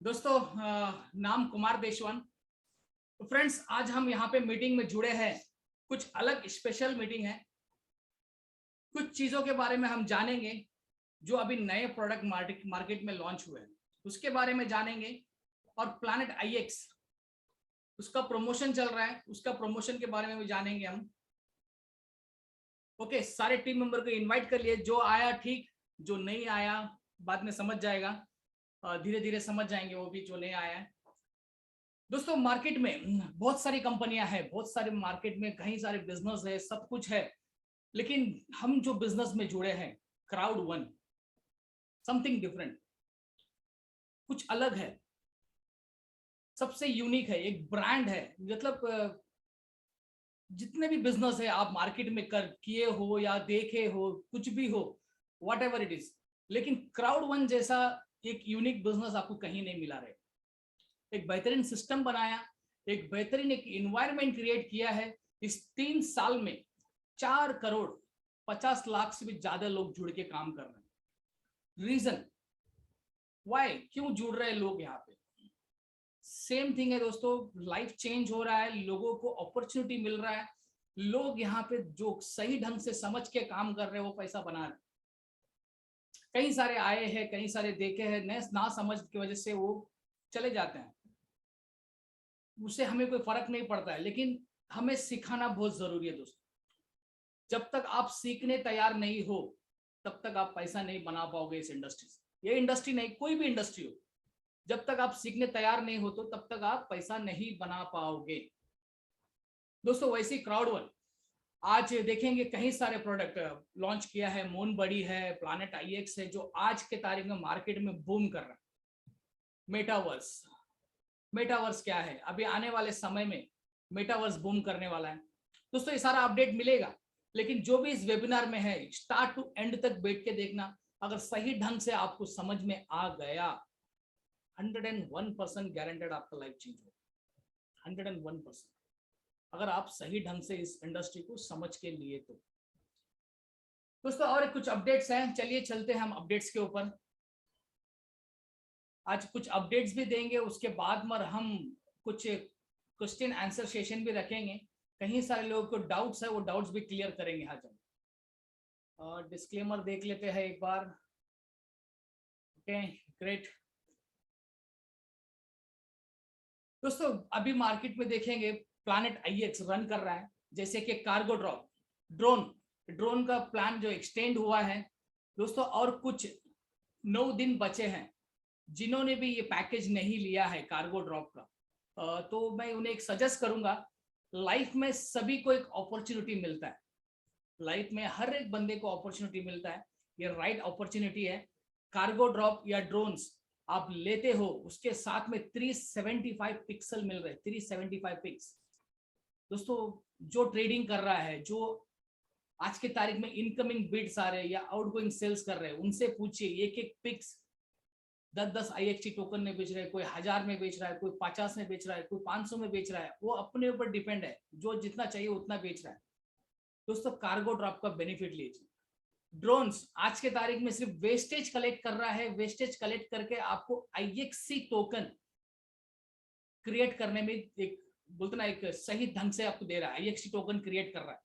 दोस्तों नाम कुमार देशवान। तो फ्रेंड्स, आज हम यहाँ पे मीटिंग में जुड़े हैं। कुछ अलग स्पेशल मीटिंग है। कुछ चीजों के बारे में हम जानेंगे जो अभी नए प्रोडक्ट मार्केट में लॉन्च हुए हैं, उसके बारे में जानेंगे। और प्लैनेट आईएक्स, उसका प्रमोशन चल रहा है, उसका प्रमोशन के बारे में भी जानेंगे हम। ओके, सारे टीम मेंबर को इनवाइट कर लिए। जो आया ठीक, जो नहीं आया बाद में समझ जाएगा, धीरे धीरे समझ जाएंगे वो भी जो नहीं आया है। दोस्तों, मार्केट में बहुत सारी कंपनियां हैं, बहुत सारे मार्केट में कई सारे बिजनेस है, सब कुछ है। लेकिन हम जो बिजनेस में जुड़े हैं, क्राउड वन, समथिंग डिफरेंट, कुछ अलग है, सबसे यूनिक है, एक ब्रांड है। मतलब जितने भी बिजनेस है आप मार्केट में कर किए हो या देखे हो, कुछ भी हो, वॉट एवर इट इज, लेकिन क्राउड वन जैसा एक यूनिक बिजनेस आपको कहीं नहीं मिला रहे। एक बेहतरीन सिस्टम बनाया, एक बेहतरीन एक इन्वायरमेंट क्रिएट किया है। इस 3 साल में 4 करोड़ 50 लाख से भी ज्यादा लोग जुड़ के काम कर रहे हैं। रीजन वाई, क्यों जुड़ रहे हैं लोग यहाँ पे? सेम थिंग है दोस्तों, लाइफ चेंज हो रहा है, लोगों को अपॉर्चुनिटी मिल रहा है। लोग यहाँ पे जो सही ढंग से समझ के काम कर रहे हैं वो पैसा बना रहे हैं। कई सारे आए हैं, कई सारे देखे हैं, ना समझ की वजह से वो चले जाते हैं। उससे हमें कोई फर्क नहीं पड़ता है, लेकिन हमें सिखाना बहुत जरूरी है दोस्तों। जब तक आप सीखने तैयार नहीं हो, तब तक आप पैसा नहीं बना पाओगे इस इंडस्ट्री से। ये इंडस्ट्री नहीं, कोई भी इंडस्ट्री हो, जब तक आप सीखने तैयार नहीं हो तो तब तक आप पैसा नहीं बना पाओगे दोस्तों। वैसे क्राउड वन आज देखेंगे कई सारे प्रोडक्ट लॉन्च किया है। मून बड़ी है, प्लैनेट आईएक्स है, जो आज के तारीख में मार्केट में बूम कर रहा है। मेटावर्स, मेटावर्स क्या है? अभी आने वाले समय में मेटावर्स बूम करने वाला है दोस्तों। ये सारा अपडेट मिलेगा, लेकिन जो भी इस वेबिनार में है, स्टार्ट टू एंड तक बैठ के देखना। अगर सही ढंग से आपको समझ में आ गया, 101% गारंटेड आपका लाइफ चेंज होगा। 101%, अगर आप सही ढंग से इस इंडस्ट्री को समझ के लिए तो। दोस्तों, और कुछ अपडेट्स हैं, चलिए चलते हैं हम अपडेट्स के ऊपर। आज कुछ अपडेट्स भी देंगे, उसके बाद में हम कुछ क्वेश्चन आंसर सेशन भी रखेंगे। कहीं सारे लोगों को डाउट्स है, वो डाउट्स भी क्लियर करेंगे आज हम। डिस्क्लेमर देख लेते हैं एक बार। Okay, great. दोस्तों, अभी मार्केट में देखेंगे प्लैनेट आईएक्स रन कर रहा है, जैसे कि कार्गो ड्रॉप, ड्रोन ड्रोन का प्लान जो एक्सटेंड हुआ है दोस्तों। और कुछ 9 दिन बचे हैं। जिन्होंने भी ये पैकेज नहीं लिया है कार्गो ड्रॉप का, तो मैं उन्हें एक सजेस्ट करूंगा। लाइफ में सभी को एक अपॉर्चुनिटी मिलता है, लाइफ में हर एक बंदे को अपॉर्चुनिटी मिलता है। ये राइट अपॉर्चुनिटी है। कार्गो ड्रॉप या ड्रोन्स आप लेते हो, उसके साथ में 375 पिक्सल मिल रहे हैं। 375 पिक्स दोस्तों। जो ट्रेडिंग कर रहा है, जो आज के तारीख में इनकमिंग बिड्स आ रहे हैं या आउटगोइंग सेल्स कर रहे हैं, उनसे पूछिए, एक एक पिक्स 10-10 आईएक्सटी टोकन में बेच रहे हैं। कोई 1000 में बेच रहा है, कोई 50 में बेच रहा है, कोई 500 में बेच रहा है। वो अपने ऊपर डिपेंड है, जो जितना चाहिए उतना बेच रहा है दोस्तों। कार्गो ड्रॉप का बेनिफिट लीजिए। ड्रोन्स आज के तारीख में सिर्फ वेस्टेज कलेक्ट कर रहा है। वेस्टेज कलेक्ट करके आपको आईएक्ससी टोकन क्रिएट करने में एक बोलते ना, एक सही ढंग से आपको दे रहा है। आईएक्ससी टोकन क्रिएट कर रहा है,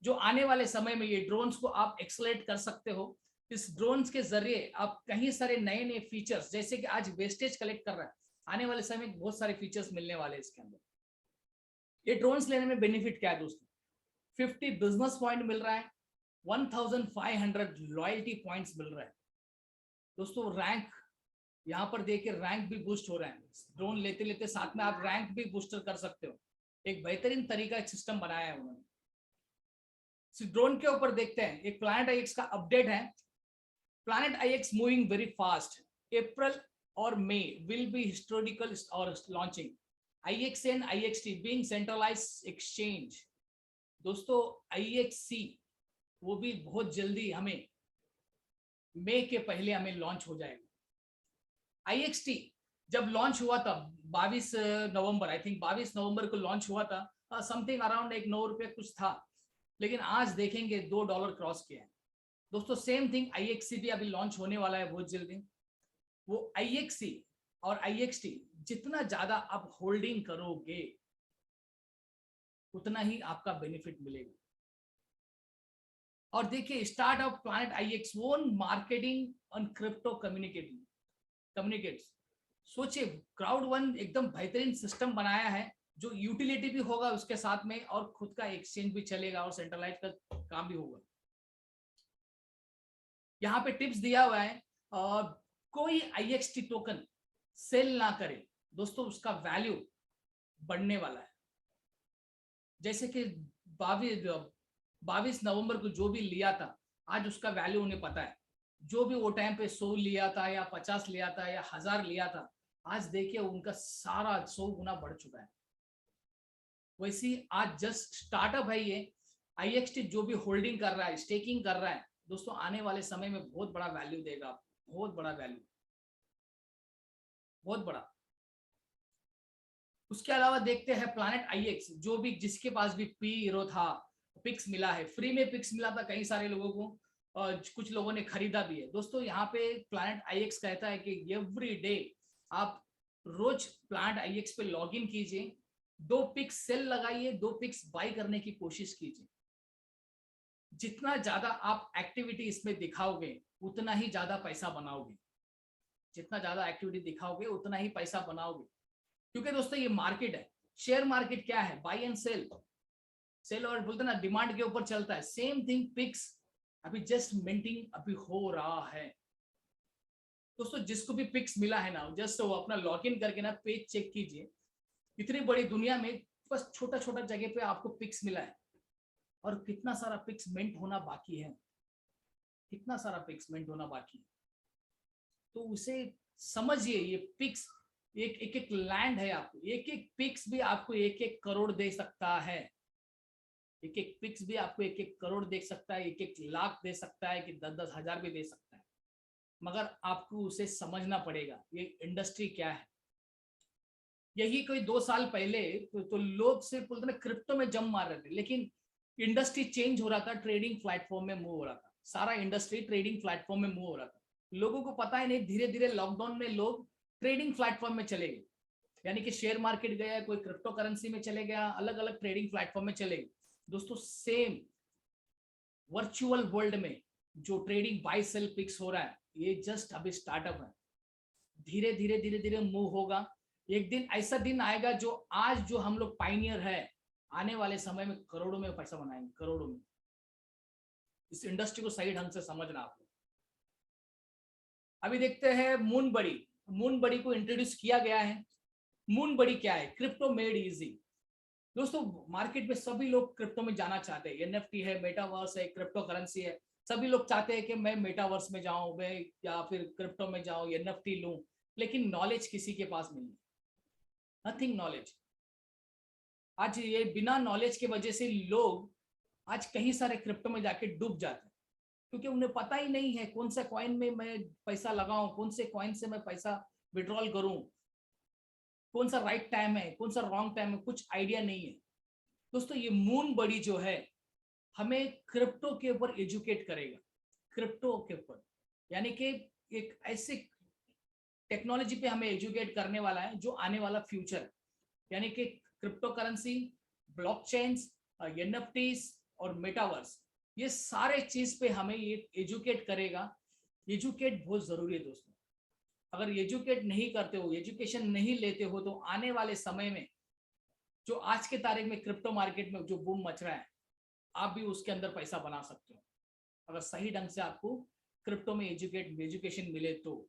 जो आने वाले समय में ये ड्रोन्स को आप एक्सलेट कर सकते हो। इस ड्रोन्स के जरिए आप कहीं सारे नए नए फीचर्स, जैसे कि आज वेस्टेज कलेक्ट कर रहा है, आने वाले समय में बहुत सारे फीचर्स मिलने वाले हैं इसके अंदर। ये ड्रोन्स लेने में बेनिफिट क्या है दोस्तों? 50 बिजनेस पॉइंट मिल रहा है, 1500 लॉयल्टी पॉइंट्स मिल रहा है दोस्तों। रैंक यहाँ पर देखिए, रैंक भी बूस्ट हो रहा है। ड्रोन लेते लेते साथ में आप रैंक भी बूस्टर कर सकते हो। एक बेहतरीन तरीका, एक सिस्टम बनाया है उन्होंने। ड्रोन के ऊपर देखते हैं, एक प्लैनेट आईएक्स का अपडेट है। Planet IX moving very fast. अप्रैल और मई विल बी हिस्टोरिकल और launching. IXN IXT being centralised exchange दोस्तों। IXC वो भी बहुत जल्दी हमें मई के पहले हमें लॉन्च हो जाएगा। IXT जब लॉन्च हुआ था 22 नवंबर, आई थिंक 22 नवंबर को लॉन्च हुआ था। समथिंग अराउंड एक 9 रुपये कुछ था, लेकिन आज देखेंगे $2 क्रॉस किया है दोस्तों। सेम थिंग IXC भी अभी लॉन्च होने वाला है बहुत जल्दी। वो IXC और IXT जितना ज्यादा आप होल्डिंग करोगे उतना ही आपका बेनिफिट मिलेगा। और देखिए start of planet IX own marketing on crypto communicates. सोचिए क्राउड वन एकदम बेहतरीन सिस्टम बनाया है जो यूटिलिटी भी होगा उसके साथ में और खुद का एक्सचेंज भी चलेगा और सेंट्रलाइज का काम भी होगा। यहाँ पे टिप्स दिया हुआ है, कोई IXT टोकन सेल ना करे दोस्तों, उसका वैल्यू बढ़ने वाला है। जैसे कि 22 नवंबर को जो भी लिया था आज उसका वैल्यू उन्हें पता है। जो भी वो टाइम पे 100 लिया था या 50 लिया था या 1000 लिया था, आज देखिए उनका सारा 100 गुना बढ़ चुका है। वैसे आज जस्ट स्टार्टअप है ये IXT, जो भी होल्डिंग कर रहा है, स्टेकिंग कर रहा है दोस्तों, आने वाले समय में बहुत बड़ा वैल्यू देगा, बहुत बड़ा वैल्यू, बहुत बड़ा। उसके अलावा देखते हैं प्लैनेट IX, जो भी जिसके पास भी P0 था, पिक्स मिला है, फ्री में पिक्स मिला था कई सारे लोगों को, कुछ लोगों ने खरीदा भी है दोस्तों। यहाँ पे प्लैनेट IX कहता है कि एवरी डे आप रोज प्लैनेट IX पे लॉग इन कीजिए, 2 पिक्स सेल लगाइए, 2 पिक्स बाई करने की कोशिश कीजिए। जितना ज्यादा आप एक्टिविटी इसमें दिखाओगे उतना ही ज्यादा पैसा बनाओगे, जितना ज्यादा एक्टिविटी दिखाओगे उतना ही पैसा बनाओगे। क्योंकि दोस्तों ये मार्केट है, शेयर मार्केट क्या है, बाई एंड सेल, सेल और बोलते ना डिमांड के ऊपर चलता है। सेम थिंग पिक्स अभी जस्ट मिंटिंग अभी हो रहा है दोस्तों। जिसको भी पिक्स मिला है ना, जस्ट वो अपना लॉग इन करके ना पेज चेक कीजिए। इतनी बड़ी दुनिया में बस छोटा छोटा जगह पे आपको पिक्स मिला है और कितना सारा पिक्स मिंट होना बाकी है, कितना सारा पिक्स मिंट होना बाकी है। तो उसे समझिए, ये पिक्स एक एक एक लैंड है आपको, एक एक पिक्स भी आपको 1-1 करोड़ दे सकता है, एक एक पिक्स भी आपको 1-1 करोड़ दे सकता है, 1-1 लाख दे सकता है, कि 10-10 हजार भी दे सकता है। मगर आपको उसे समझना पड़ेगा ये इंडस्ट्री क्या है। यही कोई 2 साल पहले तो लोग सिर्फ बोलते ना क्रिप्टो में जम मार रहे थे, लेकिन इंडस्ट्री चेंज हो रहा था, ट्रेडिंग प्लेटफॉर्म में मूव हो रहा था, सारा इंडस्ट्री ट्रेडिंग प्लेटफॉर्म में मूव हो रहा था। लोगों को पता ही नहीं, धीरे धीरे लॉकडाउन में लोग ट्रेडिंग प्लेटफॉर्म में चले गए, यानी कि शेयर मार्केट गया, कोई क्रिप्टो करेंसी में चले गया, अलग अलग ट्रेडिंग प्लेटफॉर्म में चले गए दोस्तों। सेम वर्चुअल वर्ल्ड में जो ट्रेडिंग बाय सेल पिक्स हो रहा है, ये जस्ट अभी स्टार्टअप है, धीरे धीरे धीरे धीरे मूव होगा। एक दिन ऐसा दिन आएगा जो आज जो हम लोग पाइनियर है, आने वाले समय में करोड़ों में पैसा बनाएंगे, करोड़ों में। इस इंडस्ट्री को सही ढंग से समझना आप लोग। अभी देखते हैं मून बडी। मून बडी को इंट्रोड्यूस किया गया है। मून बडी क्या है, क्रिप्टो मेड इजी दोस्तों। मार्केट में सभी लोग क्रिप्टो में जाना चाहते हैं, NFT है, मेटावर्स है, क्रिप्टो करेंसी है, सभी लोग चाहते हैं कि मैं मेटावर्स में जाऊं, मैं या फिर क्रिप्टो में जाऊं, NFT लूं, लेकिन नॉलेज किसी के पास नहीं है, नथिंग नॉलेज। आज ये बिना नॉलेज के वजह से लोग आज कहीं सारे क्रिप्टो में जाके डूब जाते हैं, क्योंकि उन्हें पता ही नहीं है कौन सा कॉइन में मैं पैसा लगाऊं, कौन से कॉइन से मैं पैसा विड्रॉल करूं, कौन सा राइट टाइम है, कौन सा रॉन्ग टाइम है, कुछ आइडिया नहीं है दोस्तों। ये मून बडी जो है हमें क्रिप्टो के ऊपर एजुकेट करेगा, क्रिप्टो के ऊपर, यानी कि एक ऐसे टेक्नोलॉजी पे हमें एजुकेट करने वाला है जो आने वाला फ्यूचर, यानी कि क्रिप्टो करेंसी, ब्लॉकचेन्स, NFTs और मेटावर्स, ये सारे चीज पे हमें ये एजुकेट करेगा। एजुकेट बहुत जरूरी है दोस्तों। अगर एजुकेट नहीं करते हो, एजुकेशन नहीं लेते हो, तो आने वाले समय में जो आज के तारीख में क्रिप्टो मार्केट में जो बूम मच रहा है, आप भी उसके अंदर पैसा बना सकते हो, अगर सही ढंग से आपको क्रिप्टो में एजुकेशन मिले तो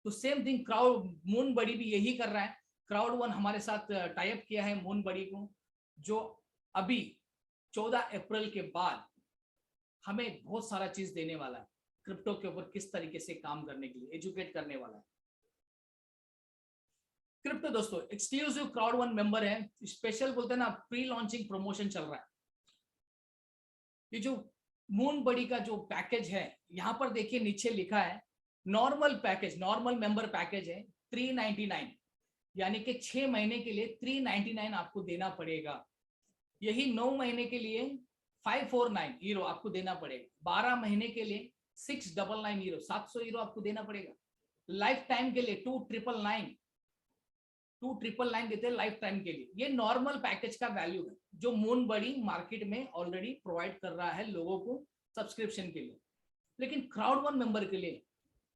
सेम थिंग क्राउड मून बडी भी यही कर रहा है। क्राउड वन हमारे साथ टाई अप किया है मून बडी को, जो अभी 14 अप्रैल के बाद हमें बहुत सारा चीज देने वाला है, क्रिप्टो के ऊपर किस तरीके से काम करने के लिए एजुकेट करने वाला है। क्रिप्टो दोस्तों एक्सक्लूसिव क्राउड वन मेंबर है, स्पेशल बोलते हैं ना, प्री लॉन्चिंग प्रमोशन चल रहा है। ये जो मून बडी का जो पैकेज है, यहाँ पर देखिए नीचे लिखा है normal package, normal member package है 399, यानी कि 6 महीने के लिए 399 आपको देना पड़ेगा। यही 9 महीने के लिए 549 यूरो आपको देना पड़ेगा, 12 महीने के लिए 699 यूरो, 700 यूरो आपको देना पड़ेगा। लाइफ टाइम के लिए 2,999 देते हैं लाइफ टाइम के लिए। ये नॉर्मल पैकेज का वैल्यू है जो मून बड़ी मार्केट में ऑलरेडी प्रोवाइड कर रहा है लोगों को सब्सक्रिप्शन के लिए। लेकिन क्राउड वन मेंबर के लिए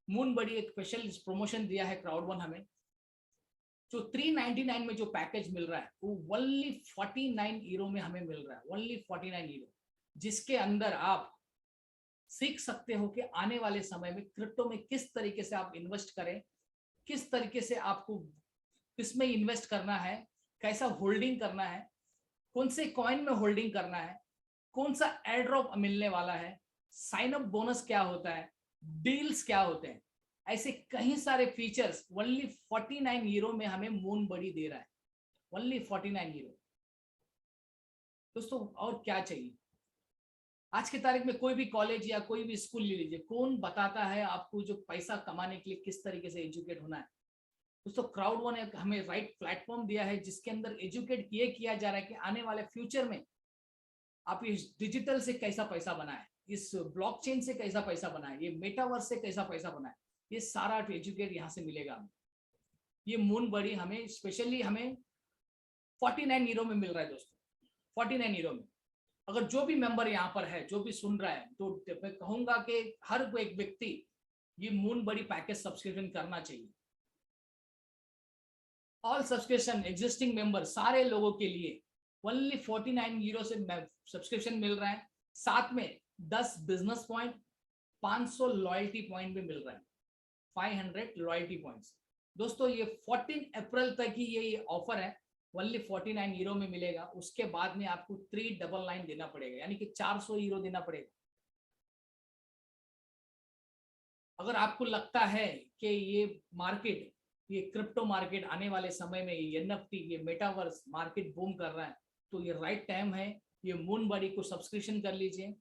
मून बड़ी एक स्पेशल प्रमोशन दिया है क्राउड वन हमें। जो 399 में जो पैकेज मिल रहा है वो ओनली 49 यूरो में हमें मिल रहा है, ओनली 49 यूरो, जिसके अंदर आप सीख सकते हो कि आने वाले समय में क्रिप्टो में किस तरीके से आप इन्वेस्ट करें, किस तरीके से आपको किसमें इन्वेस्ट करना है, कैसा होल्डिंग करना है, कौन से कॉइन में होल्डिंग करना है, कौन सा एयर ड्रॉप मिलने वाला है, साइन अप बोनस क्या होता है, डील्स क्या होते हैं, ऐसे कई सारे फीचर्स ओनली 49 यूरो में हमें मून बड़ी दे रहा है, ओनली 49 यूरो। दोस्तों और क्या चाहिए? आज की तारीख में कोई भी कॉलेज या कोई भी स्कूल ले लीजिए, कौन बताता है आपको जो पैसा कमाने के लिए किस तरीके से एजुकेट होना है? दोस्तों क्राउड वन ने हमें राइट प्लेटफॉर्म दिया है जिसके अंदर एजुकेट ये किया जा रहा है कि आने वाले फ्यूचर में आप इस डिजिटल से कैसा पैसा बनाए, इस ब्लॉकचेन से कैसा पैसा बनाए, ये मेटावर्स से कैसा पैसा बनाए, ये सारा एजुकेट यहाँ से मिलेगा हमें। ये मून बड़ी हमें स्पेशली हमें 49 यूरो में मिल रहा है दोस्तों, 49 यूरो में। अगर जो भी मेंबर यहाँ पर है, जो भी सुन रहा है, तो मैं कहूंगा कि हर कोई एक व्यक्ति ये मून बड़ी पैकेज सब्सक्रिप्शन करना चाहिए। ऑल सब्सक्रिप्शन एग्जिस्टिंग मेंबर सारे लोगों के लिए ओनली 49 यूरो से सब्सक्रिप्शन मिल रहा है। साथ में 10 बिजनेस पॉइंट, 500 लॉयल्टी पॉइंट भी मिल रहा है, 500 लॉयल्टी पॉइंट्स। दोस्तों ये 14 अप्रैल तक ही ये ऑफर है, ओनली 49 यूरो में मिलेगा। उसके बाद में आपको 399 देना पड़ेगा, यानी कि 400 यूरो देना पड़ेगा। अगर आपको लगता है कि ये मार्केट, ये क्रिप्टो मार्केट आने वाले समय में ये एनएफटी, ये मेटावर्स मार्केट बूम कर रहा है, तो ये राइट टाइम है, ये मून बड़ी को सब्सक्रिप्शन कर लीजिए।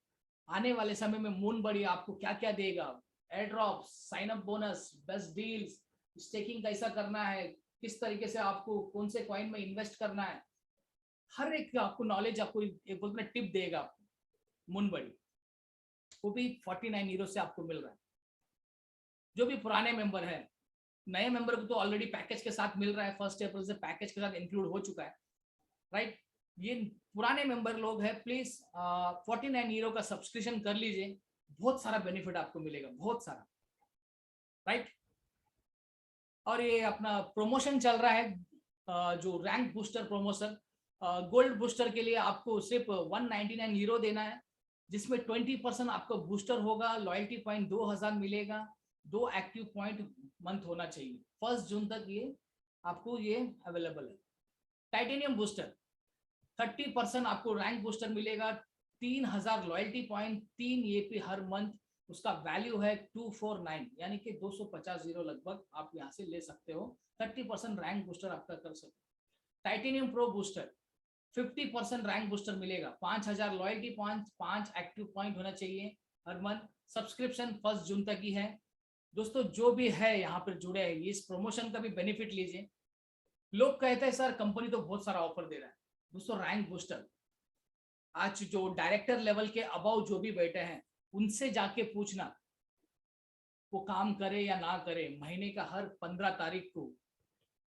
आने वाले समय में मून बड़ी आपको क्या क्या देगा, air drop, sign up bonus, best deals, staking कैसा करना है, किस तरीके से आपको कौन से कॉइन में इन्वेस्ट करना है, हर एक आपको नॉलेज, आपको एक बोलते हैं टिप देगा आपको मून बड़ी, वो भी 49 यूरो से आपको मिल रहा है। जो भी पुराने मेंबर है, नए मेंबर को तो ऑलरेडी पैकेज के साथ मिल रहा है, 1 अप्रैल से पैकेज के साथ इंक्लूड हो चुका है, राइट। ये पुराने मेंबर लोग हैं, प्लीज 49 यूरो का सब्सक्रिप्शन कर लीजिए, बहुत सारा बेनिफिट आपको मिलेगा, बहुत सारा, राइट। और ये अपना प्रमोशन चल रहा है जो rank booster promotion, gold booster के लिए आपको सिर्फ 199 यूरो देना है, जिसमें 20% आपको बूस्टर होगा, लॉयल्टी पॉइंट 2000 मिलेगा, 2 एक्टिव पॉइंट मंथ होना चाहिए। 1 जून तक ये आपको ये अवेलेबल है। टाइटेनियम बूस्टर 30% आपको रैंक बूस्टर मिलेगा, 3000 लॉयल्टी पॉइंट, 3 एपी हर मंथ, उसका वैल्यू है 249, यानी कि 250 यूरो लगभग आप यहाँ से ले सकते हो। 30% रैंक बूस्टर आपका कर सकते हो। Titanium pro booster 50% rank booster मिलेगा, 5000 लॉयल्टी पॉइंट, 5 एक्टिव पॉइंट होना चाहिए हर मंथ। सब्सक्रिप्शन 1 जून तक ही है। दोस्तों जो भी है यहाँ पर जुड़े हैं, इस प्रमोशन का भी बेनिफिट लीजिए। लोग कहते हैं सर कंपनी तो बहुत सारा ऑफर दे रहा है। दोस्तों रैंक बूस्टर आज जो डायरेक्टर लेवल के अबाउ जो भी बैठे हैं उनसे जाके पूछना, वो काम करे या ना करे, महीने का हर 15 तारीख को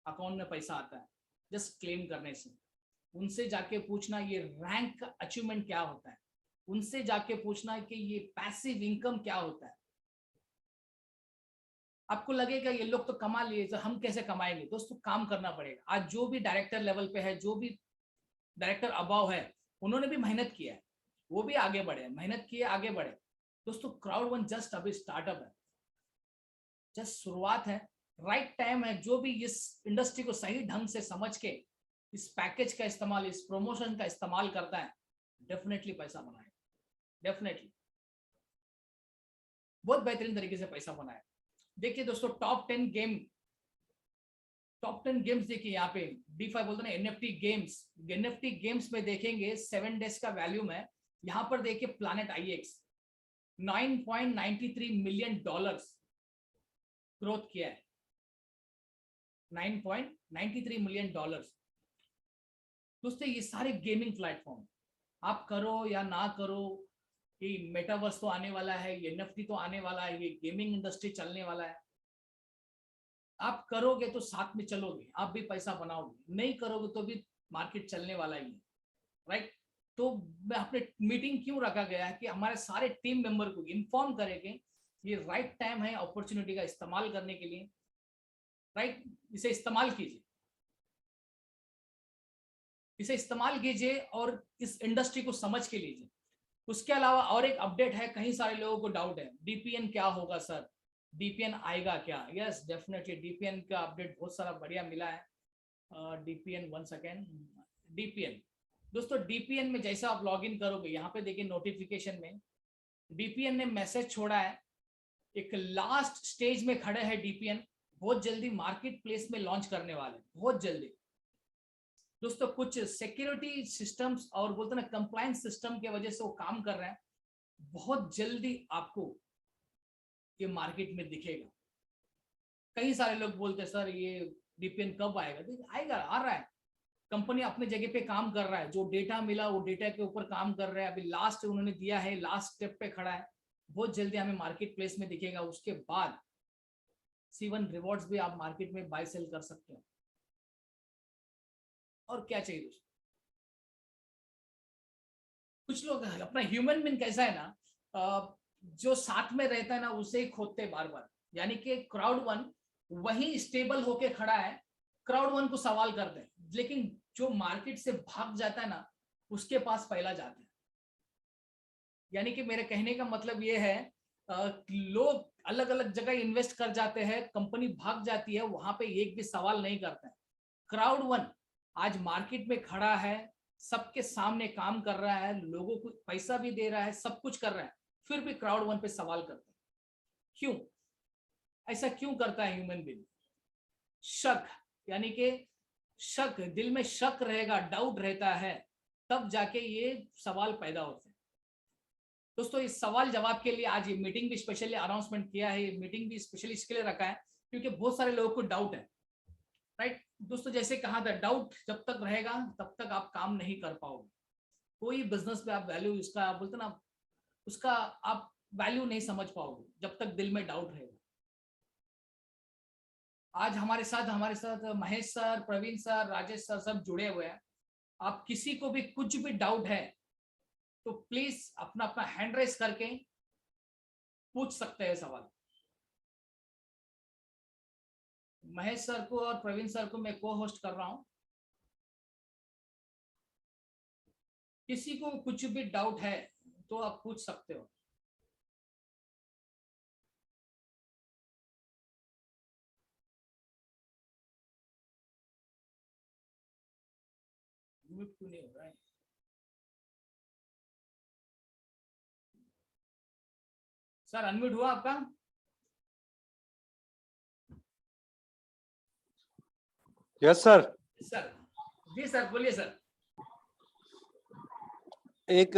अकाउंट में पैसा आता है जस्ट क्लेम करने से। उनसे जाके पूछना ये रैंक का अचीवमेंट क्या होता है, उनसे जाके पूछना कि ये पैसिव इनकम क्या होता है। आपको लगेगा ये लोग तो कमा लिए, तो हम कैसे कमाएंगे? दोस्तों काम करना पड़ेगा। आज जो भी डायरेक्टर लेवल पे है, जो भी डायरेक्टर अबाव है, उन्होंने भी मेहनत किया है, वो भी आगे बढ़े, मेहनत किए आगे बढ़े। दोस्तों क्राउड वन जस्ट अभी स्टार्टअप है, जस्ट शुरुआत है, राइट टाइम है। जो भी इस इंडस्ट्री को सही ढंग से समझ के इस पैकेज का इस्तेमाल, इस प्रमोशन का इस्तेमाल करता है, डेफिनेटली पैसा बनाए, डेफिनेटली बहुत बेहतरीन तरीके से पैसा बनाए। देखिए दोस्तों टॉप 10 गेम्स देखिए यहाँ पे D5 बोलते हैं एनएफटी गेम्स में देखेंगे 7 डेज का वैल्यूम है। यहाँ पर देखिए प्लैनेट IX $9.93 मिलियन ग्रोथ किया है, $9.93 मिलियन। दोस्तों ये सारे गेमिंग प्लेटफॉर्म, आप करो या ना करो, ये मेटावर्स तो आने वाला है, ये एनएफटी तो आने वाला है, ये गेमिंग इंडस्ट्री चलने वाला है। आप करोगे तो साथ में चलोगे, आप भी पैसा बनाओगे, नहीं करोगे तो भी मार्केट चलने वाला ही है, राइट। तो आपने मीटिंग क्यों रखा गया है कि हमारे सारे टीम मेंबर को इन्फॉर्म करें कि ये राइट टाइम है अपॉर्चुनिटी का इस्तेमाल करने के लिए, राइट। इसे इस्तेमाल कीजिए, इसे इस्तेमाल कीजिए और इस इंडस्ट्री को समझ के लीजिए। उसके अलावा और एक अपडेट है, कई सारे लोगों को डाउट है, डीपीएन क्या होगा सर, डीपीएन आएगा क्या? यस डेफिनेटली डीपीएन का अपडेट बहुत सारा बढ़िया मिला है। DPN 1 second. डीपीएन दोस्तों, डीपीएन में जैसा आप लॉगिन करोगे, यहाँ पे देखिए नोटिफिकेशन में डीपीएन ने मैसेज छोड़ा है, एक लास्ट स्टेज में खड़े हैं डीपीएन, बहुत जल्दी मार्केट प्लेस में लॉन्च करने वाले, बहुत जल्दी। दोस्तों कुछ सिक्योरिटी सिस्टम्स और बोलते ना कंप्लायंस सिस्टम की वजह से वो काम कर रहे हैं, बहुत जल्दी आपको ये मार्केट में दिखेगा। कई सारे लोग बोलते हैं सर ये डीपीएन कब आएगा? तो आएगा, आ रहा है। कंपनी अपने जगह पे काम कर रहा है, जो डेटा मिला वो डेटा के ऊपर काम कर रहा है, अभी लास्ट उन्होंने दिया है, लास्ट स्टेप पे खड़ा है, बहुत जल्दी हमें मार्केट प्लेस में दिखेगा। उसके बाद C1 रिवॉर्ड्स भी आप मार्केट में बाय सेल कर सकते हो। और क्या चाहिए दोस्तों? कुछ लोग अपना ह्यूमन बीइंग कैसा है ना, जो साथ में रहता है ना उसे ही खोदते बार बार, यानी कि क्राउड वन वही स्टेबल होके खड़ा है, क्राउड वन को सवाल करते हैं, लेकिन जो मार्केट से भाग जाता है ना उसके पास पहला जाता है। यानी कि मेरे कहने का मतलब ये है, लोग अलग अलग जगह इन्वेस्ट कर जाते हैं, कंपनी भाग जाती है, वहां पे एक भी सवाल नहीं करता है। क्राउड वन आज मार्केट में खड़ा है, सबके सामने काम कर रहा है, लोगों को पैसा भी दे रहा है, सब कुछ कर रहा है, फिर भी क्राउड वन पे सवाल करता है। क्यों ऐसा क्यों करता है ह्यूमन बीइंग? शक, यानी कि शक, दिल में शक रहेगा, डाउट रहता है, तब जाके ये सवाल पैदा होते हैं। दोस्तों इस सवाल जवाब के लिए आज ये मीटिंग भी स्पेशली अनाउंसमेंट किया है, ये मीटिंग भी स्पेशली इसके लिए रखा है क्योंकि बहुत सारे लोगों को डाउट है, राइट। दोस्तों जैसे कहा था, डाउट जब तक रहेगा तब तक आप काम नहीं कर पाओगे, कोई बिजनेस पे आप वैल्यू इसका बोलते ना, उसका आप वैल्यू नहीं समझ पाओगे जब तक दिल में डाउट रहेगा। आज हमारे साथ Mahesh sir, Praveen sir, Rajesh sir सब जुड़े हुए हैं। आप किसी को भी कुछ भी डाउट है तो प्लीज अपना अपना हैंड रेस करके पूछ सकते हैं सवाल। महेश सर को और प्रवीण सर को मैं को होस्ट कर रहा हूं, किसी को कुछ भी डाउट है तो आप पूछ सकते हो। म्यूट क्यों नहीं हो रहा है? सर अनम्यूट हुआ आपका? Yes sir. सर जी सर बोलिए सर। एक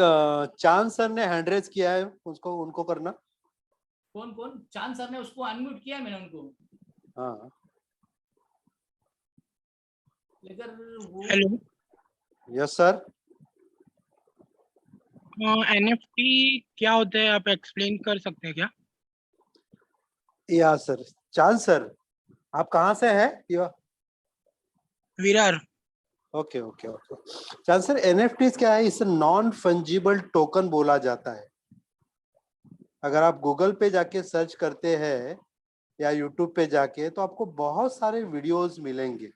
चांद सर ने हैंड रेज किया है, उसको उनको करना। कौन कौन? चांद सर ने उसको अनम्यूट किया मैंने उनको। हाँ लेकिन वो हेलो, यस सर। एनएफटी क्या होता है, आप एक्सप्लेन कर सकते हैं क्या? या सर, चांद सर आप कहाँ से हैं? या Virar. Okay okay okay. Chand sir, NFTs क्या है? इसे नॉन फंजिबल टोकन बोला जाता है। अगर आप गूगल पे जाके सर्च करते हैं या यूट्यूब पे जाके तो आपको बहुत सारे वीडियोस मिलेंगे।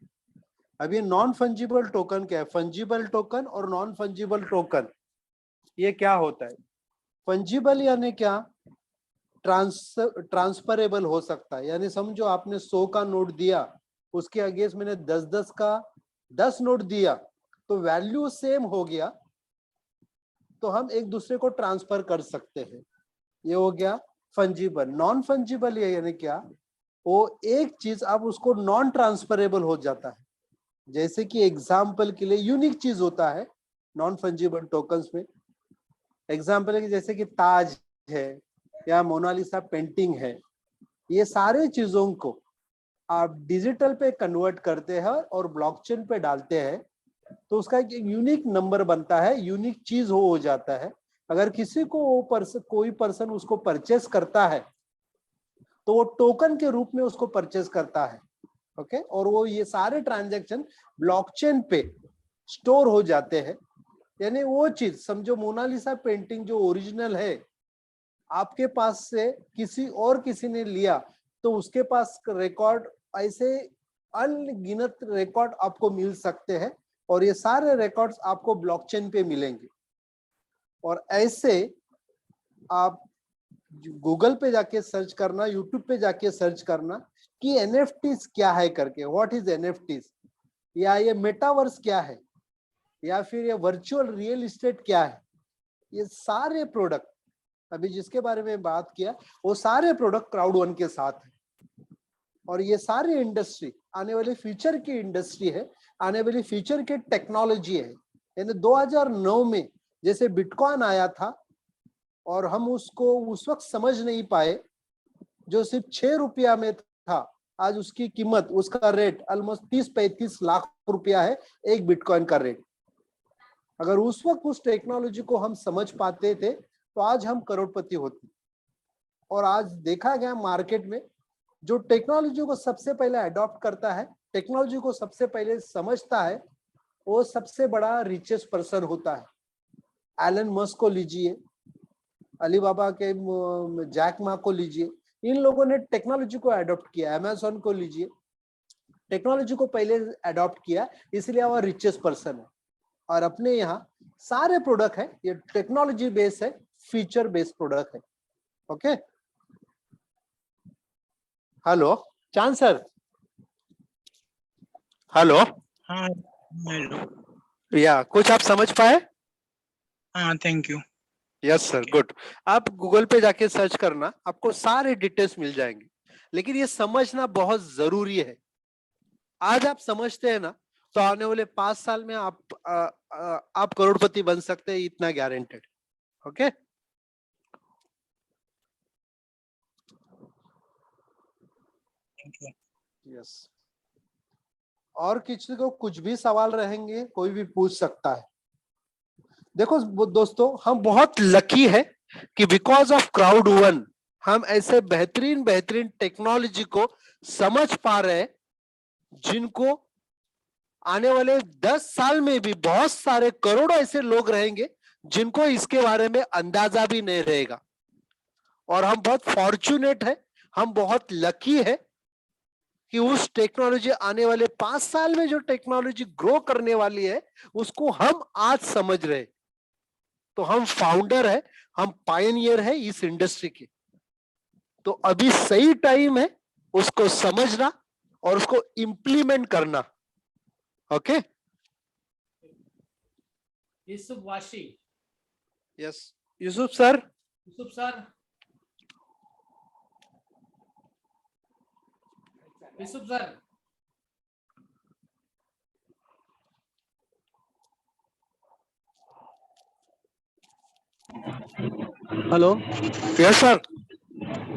अब ये नॉन फंजिबल टोकन क्या है? फंजिबल टोकन और नॉन फंजिबल टोकन ये क्या होता है? फंजिबल यानी क्या? ट्रांसफरेबल हो सकता है, यानी समझो आपने 100 का नोट दिया, उसके अगेंस्ट मैंने 10 का 10 नोट दिया, तो वैल्यू सेम हो गया, तो हम एक दूसरे को ट्रांसफर कर सकते हैं। ये हो गया फंजिबल। नॉन फंजिबल ये यानी क्या? वो एक चीज अब उसको नॉन ट्रांसफरेबल हो जाता है। जैसे कि एग्जाम्पल के लिए यूनिक चीज होता है नॉन फंजिबल टोकन्स में। एग्जाम्पल है कि जैसे कि ताज है या मोनालिसा पेंटिंग है, ये सारे चीजों को आप डिजिटल पे कन्वर्ट करते हैं और ब्लॉकचेन पे डालते हैं, तो उसका एक यूनिक नंबर बनता है, यूनिक चीज हो जाता है। अगर किसी को वो कोई पर्सन उसको परचेस करता है तो वो टोकन के रूप में उसको परचेस करता है। ओके और वो ये सारे ट्रांजैक्शन ब्लॉकचेन पे स्टोर हो जाते हैं। यानी वो चीज समझो, मोनालिसा पेंटिंग जो ओरिजिनल है आपके पास से किसी ने लिया तो उसके पास रिकॉर्ड, ऐसे अनगिनत रिकॉर्ड आपको मिल सकते हैं और ये सारे रिकॉर्ड्स आपको ब्लॉकचेन पे मिलेंगे। और ऐसे आप गूगल पे जाके सर्च करना, यूट्यूब पे जाके सर्च करना कि एनएफटीज क्या है करके, व्हाट इज एनएफटीज, या ये मेटावर्स क्या है, या फिर ये वर्चुअल रियल एस्टेट क्या है। ये सारे प्रोडक्ट अभी जिसके बारे में बात किया वो सारे प्रोडक्ट क्राउड1 के साथ है। और ये सारी इंडस्ट्री आने वाले फ्यूचर की इंडस्ट्री है, आने वाली फ्यूचर की टेक्नोलॉजी है। यानी 2009 में जैसे बिटकॉइन आया था और हम उसको उस वक्त समझ नहीं पाए, जो सिर्फ 6 रुपया में था, आज उसकी कीमत, उसका रेट ऑलमोस्ट 30-35 लाख रुपया है एक बिटकॉइन का रेट। अगर उस वक्त उस टेक्नोलॉजी को हम समझ पाते थे तो आज हम करोड़पति होते। और आज देखा गया मार्केट में जो टेक्नोलॉजी को सबसे पहले अडॉप्ट करता है, टेक्नोलॉजी को सबसे पहले समझता है, वो सबसे बड़ा रिचेस्ट पर्सन होता है। एलन मस्क को लीजिए, अलीबाबा के जैक मा को लीजिए, इन लोगों ने टेक्नोलॉजी को अडॉप्ट किया। अमेज़न को लीजिए, टेक्नोलॉजी को पहले अडॉप्ट किया, इसलिए वो रिचेस्ट पर्सन है। और अपने यहाँ सारे प्रोडक्ट है ये टेक्नोलॉजी बेस्ड है, फीचर बेस्ड प्रोडक्ट है। ओके, हेलो चांद सर, हेलो। हाँ हेलो। या कुछ आप समझ पाए? हाँ thank you. Yes sir, good. आप गूगल पे जाके सर्च करना, आपको सारे डिटेल्स मिल जाएंगे। लेकिन ये समझना बहुत जरूरी है। आज आप समझते हैं ना तो आने वाले 5 साल में आप करोड़पति बन सकते हैं, इतना guaranteed. Okay, thank you. Yes. और किसी को कुछ भी सवाल रहेंगे कोई भी पूछ सकता है। देखो दोस्तों, हम बहुत लकी है कि बिकॉज ऑफ क्राउड1 हम ऐसे बेहतरीन टेक्नोलॉजी को समझ पा रहे हैं, जिनको आने वाले 10 साल में भी बहुत सारे करोड़ों ऐसे लोग रहेंगे जिनको इसके बारे में अंदाजा भी नहीं रहेगा। और हम बहुत फॉर्चुनेट है, हम बहुत लकी है कि उस टेक्नोलॉजी आने वाले 5 साल में जो टेक्नोलॉजी ग्रो करने वाली है उसको हम आज समझ रहे। तो हम फाउंडर है, हम पायनियर है इस इंडस्ट्री के। तो अभी सही टाइम है उसको समझना और उसको इंप्लीमेंट करना। Okay, Yusuf Vashi. Yes Yusuf sir. Yusuf sir, Yusuf sir. Hello. Yes sir.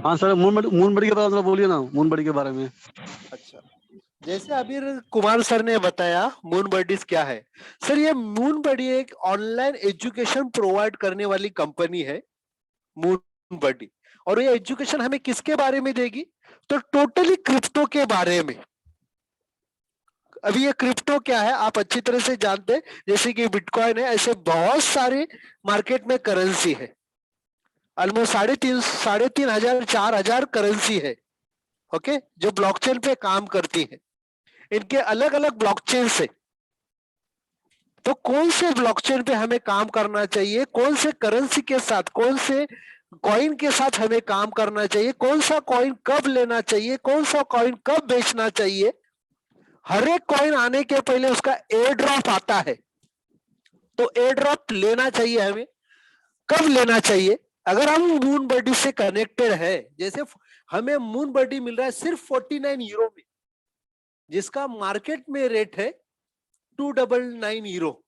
हाँ सर, मून बड़ी के बारे में बोलिए ना, मून बड़ी के बारे में। अच्छा, जैसे अभी कुमार सर ने बताया मून बडीज क्या है। सर ये मून बडी एक ऑनलाइन एजुकेशन प्रोवाइड करने वाली कंपनी है मून बडी। और ये एजुकेशन हमें किसके बारे में देगी? तो टोटली क्रिप्टो के बारे में। अभी ये क्रिप्टो क्या है आप अच्छी तरह से जानते हैं, जैसे कि बिटकॉइन है, ऐसे बहुत सारे मार्केट में करेंसी है। ऑलमोस्ट 3,500 4,000 करेंसी है। ओके, जो ब्लॉकचेन पे काम करती है। इनके अलग अलग ब्लॉकचेन से, तो कौन से ब्लॉकचेन पे हमें काम करना चाहिए, कौन से करेंसी के साथ, कौन से कॉइन के साथ हमें काम करना चाहिए, कौन सा कॉइन कब लेना चाहिए, कौन सा कॉइन कब बेचना चाहिए। हर एक कॉइन आने के पहले उसका एयर ड्रॉप आता है, तो एयर ड्रॉप लेना चाहिए हमें। कब लेना चाहिए? अगर हम मून बडी से कनेक्टेड है, जैसे हमें मून बडी मिल रहा है सिर्फ 49 यूरो में, जिसका मार्केट में रेट है 299 यूरो।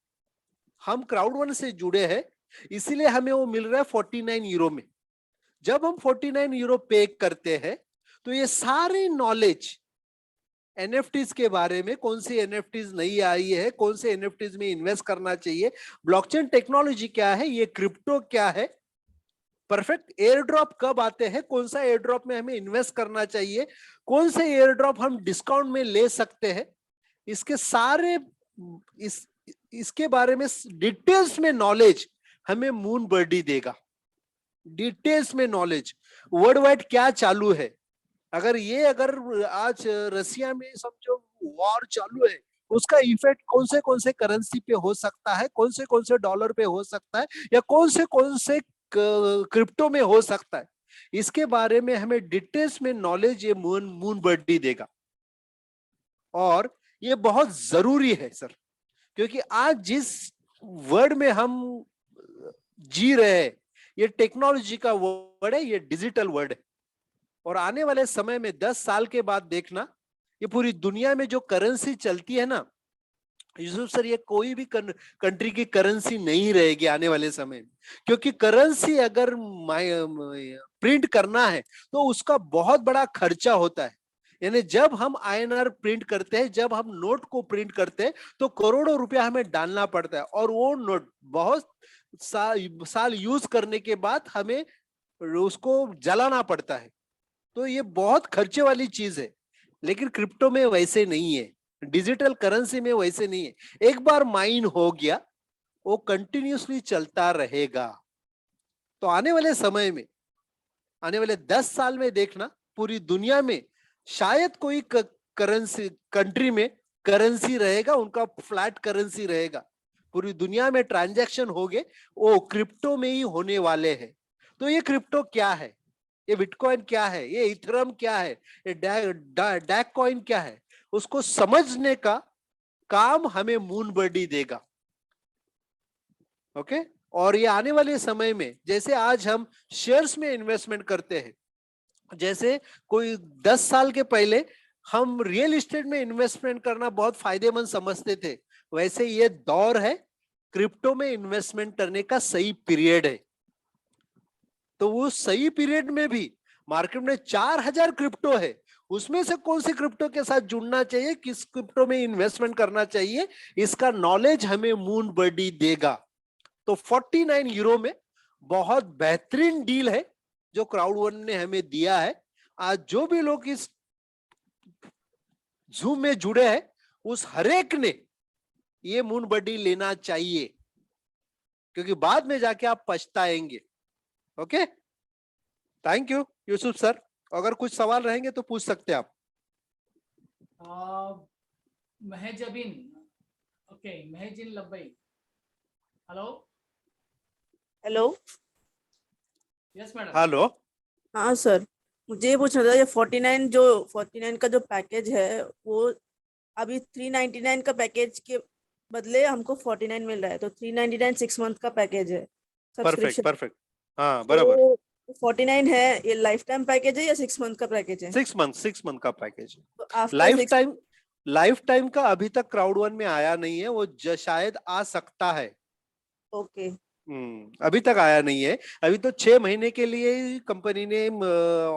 हम क्राउड1 से जुड़े हैं इसीलिए हमें वो मिल रहा है 49 यूरो में। जब हम 49 यूरो पे करते हैं तो ये सारी नॉलेज एनएफटीज के बारे में, कौन सी एनएफटीज नई आई है, कौन से एनएफटीज में इन्वेस्ट करना चाहिए, ब्लॉकचेन टेक्नोलॉजी क्या है, ये क्रिप्टो क्या है, परफेक्ट एयर ड्रॉप कब आते हैं, कौन सा एयर ड्रॉप में हमें इन्वेस्ट करना चाहिए, कौन से एयर ड्रॉप हम डिस्काउंट में ले सकते हैं, इसके सारे इसके बारे में डिटेल्स में नॉलेज हमें मून बर्डी देगा। डिटेल्स में नॉलेज, वर्ल्ड वाइड क्या चालू है, अगर आज रसिया में समझो वॉर चालू है, उसका इफेक्ट कौन से करेंसी पे हो सकता है, कौन से डॉलर पे हो सकता है, या कौन से क्रिप्टो में हो सकता है, इसके बारे में हमें डिटेल्स में नॉलेज ये मून बर्डी देगा। और ये बहुत जरूरी है सर, क्योंकि आज जिस वर्ल्ड में हम जी रहे हैं, ये टेक्नोलॉजी का वर्ड है, ये डिजिटल वर्ड है। और आने वाले समय में 10 साल के बाद देखना, ये पूरी दुनिया में जो करेंसी चलती है ना यूसुफ सर, ये कोई भी कंट्री की करेंसी नहीं रहेगी आने वाले समय में, क्योंकि करेंसी अगर प्रिंट करना है तो उसका बहुत बड़ा खर्चा होता है। यानी जब हम आईएनआर प्रिंट करते हैं, जब हम नोट को प्रिंट करते हैं, तो करोड़ों रुपया हमें डालना पड़ता है, और वो नोट बहुत साल यूज करने के बाद हमें उसको जलाना पड़ता है। तो ये बहुत खर्चे वाली चीज है। लेकिन क्रिप्टो में वैसे नहीं है, डिजिटल करेंसी में वैसे नहीं है। एक बार माइन हो गया, वो कंटिन्यूसली चलता रहेगा। तो आने वाले समय में, आने वाले 10 साल में देखना, पूरी दुनिया में शायद कोई करेंसी कंट्री में करेंसी रहेगा, उनका फ्लैट करेंसी रहेगा। पूरी दुनिया में ट्रांजैक्शन हो गए वो क्रिप्टो में ही होने वाले हैं। तो ये क्रिप्टो क्या है, ये बिटकॉइन क्या है, ये इथेरियम क्या है, ये डैक कॉइन क्या है, उसको समझने का काम हमें मून बर्डी देगा। ओके। और ये आने वाले समय में, जैसे आज हम शेयर्स में इन्वेस्टमेंट करते हैं, जैसे कोई 10 साल के पहले हम रियल एस्टेट में इन्वेस्टमेंट करना बहुत फायदेमंद समझते थे, वैसे ये दौर है क्रिप्टो में इन्वेस्टमेंट करने का सही पीरियड है। तो वो सही पीरियड में भी मार्केट में 4000 क्रिप्टो है, उसमें से कौन से क्रिप्टो के साथ जुड़ना चाहिए, किस क्रिप्टो में इन्वेस्टमेंट करना चाहिए, इसका नॉलेज हमें मून बर्डी देगा। तो 49 यूरो में बहुत बेहतरीन डील है जो क्राउड वन ने हमें दिया है। आज जो भी लोग इस जूम में जुड़े हैं, उस हरेक ने ये मून बर्डी लेना चाहिए, क्योंकि बाद में जाके आप पछताएंगे। Okay, thank you Yusuf sir. अगर कुछ सवाल रहेंगे तो पूछ सकते हैं आप। Mahjabeen, okay, Mahjin Labbai, hello. Hello. Yes madam. Hello. हाँ सर, मुझे ये पूछना था, ये 49 का जो पैकेज है वो अभी 399 का पैकेज के बदले हमको 49 मिल रहा है, तो 399 6 मंथ का पैकेज है परफेक्ट सब्सक्रिप्शन। परफेक्ट, हाँ बराबर। तो 49 है, ये लाइफ टाइम पैकेज है या 6 मंथ का पैकेज है? 6 मंथ का पैकेज। तो आफ्टर लाइफ टाइम का अभी तक क्राउड वन में आया नहीं है, वो शायद आ सकता है। ओके। अभी तक आया नहीं है। अभी तो 6 महीने के लिए कंपनी ने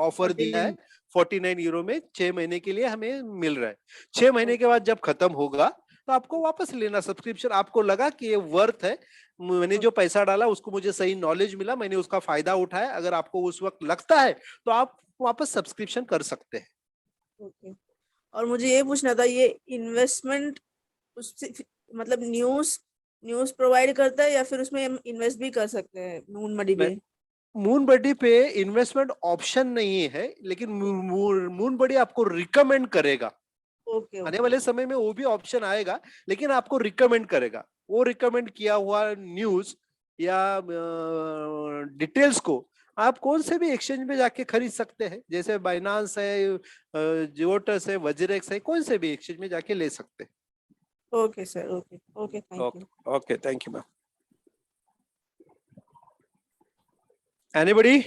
ऑफर दिया है, 49 यूरो में 6 महीने के लिए हमें मिल रहा है। 6 महीने के बाद जब खत्म होगा तो आपको वापस लेना सब्सक्रिप्शन। आपको लगा कि ये वर्थ है, मैंने जो पैसा डाला उसको मुझे सही नॉलेज मिला, मैंने उसका फायदा उठाया, अगर आपको उस वक्त लगता है तो आप वापस सब्सक्रिप्शन कर सकते हैं। ओके। और मुझे ये पूछना था, ये इन्वेस्टमेंट उससे मतलब न्यूज़ प्रोवाइड करता है या फिर उसमें हम इन्वेस्ट भी कर सकते हैं मून बर्डी पे? मून बर्डी पे इन्वेस्टमेंट ऑप्शन नहीं है, लेकिन मून बर्डी आपको रिकमेंड करेगा। ओके। आने वाले समय में वो भी ऑप्शन आएगा, लेकिन आपको रिकमेंड करेगा। वो रिकमेंड किया हुआ न्यूज या डिटेल्स को आप कौन से भी एक्सचेंज में जाके खरीद सकते हैं, जैसे बाइनांस है, जियोटस है, वज्रेक्स है, कौन से भी एक्सचेंज में जाके ले सकते हैं। Okay sir, okay okay, thank you. Okay, thank you ma'am. Anybody?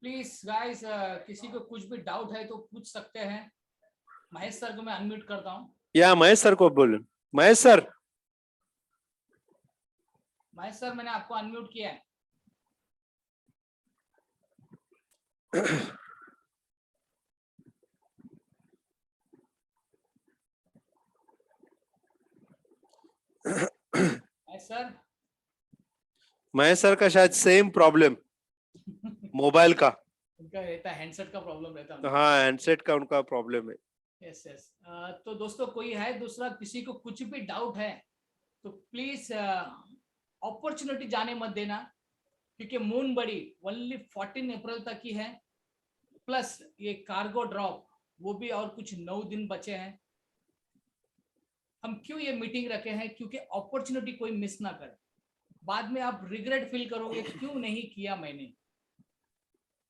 Please guys, किसी को कुछ भी डाउट है तो पूछ सकते हैं। महेश सर को मैं अनम्यूट करता हूँ। या महेश सर को बोलो। महेश सर। महेश सर, मैंने आपको अनम्यूट किया है। महेश सर। महेश सर का शायद सेम प्रॉब्लम मोबाइल का। उनका रहता है हैंडसेट का प्रॉब्लम रहता है। हाँ, हैंडसेट का उनका प्रॉब्लम है। Yes yes. तो दोस्तों कोई है दूसरा, किसी को कुछ भी डाउट है तो प्लीज अपॉर्चुनिटी जाने मत देना, क्योंकि मून बड़ी ओनली 14 अप्रैल तक ही है, प्लस ये कार्गो ड्रॉप वो भी और कुछ 9 दिन बचे हैं। हम क्यों ये मीटिंग रखे हैं, क्योंकि अपॉर्चुनिटी कोई मिस ना करे, बाद में आप रिग्रेट फील करोगे क्यों नहीं किया मैंने,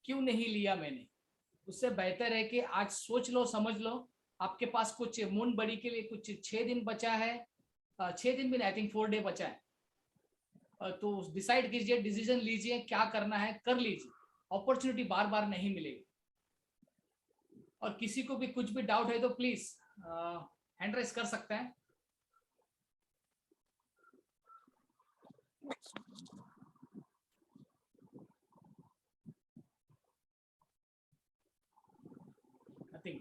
क्यों नहीं लिया मैंने। उससे बेहतर है कि आज सोच लो, समझ लो। आपके पास कुछ मून बड़ी के लिए कुछ 6 दिन बचा है, 6 दिन भी नहीं, आई थिंक 4 डे बचा है। तो डिसाइड कीजिए, डिसीजन लीजिए, क्या करना है कर लीजिए। अपॉर्चुनिटी बार बार नहीं मिलेगी। और किसी को भी कुछ भी डाउट है तो प्लीज हैंड राइज कर सकते हैं। Nothing.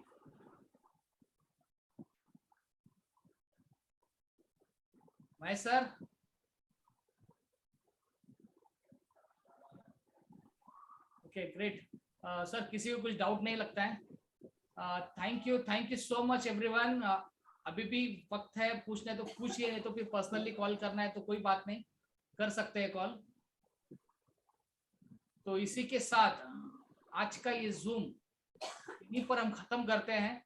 Mahesh sir, okay great. Sir किसी को कुछ डाउट नहीं लगता है? Thank you so much everyone. अभी भी वक्त है, पूछना है तो पूछिए, नहीं तो फिर पर्सनली कॉल करना है तो कोई बात नहीं, कर सकते हैं कॉल। तो इसी के साथ आज का ये जूम यहीं पर हम खत्म करते हैं।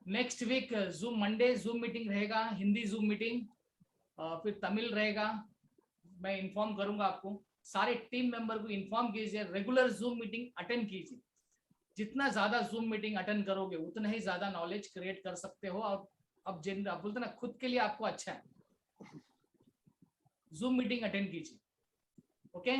Next week Zoom Monday Zoom meeting रहेगा, हिंदी जूम मीटिंग, फिर तमिल रहेगा। मैं इन्फॉर्म करूंगा आपको। सारे टीम मेंबर को इन्फॉर्म कीजिए, रेगुलर जूम मीटिंग अटेंड कीजिए। जितना ज्यादा जूम मीटिंग अटेंड करोगे उतना ही ज्यादा नॉलेज क्रिएट कर सकते हो। और अब जिन आप बोलते ना, खुद के लिए आपको अच्छा है। जूम मीटिंग अटेंड कीजिए। ओके।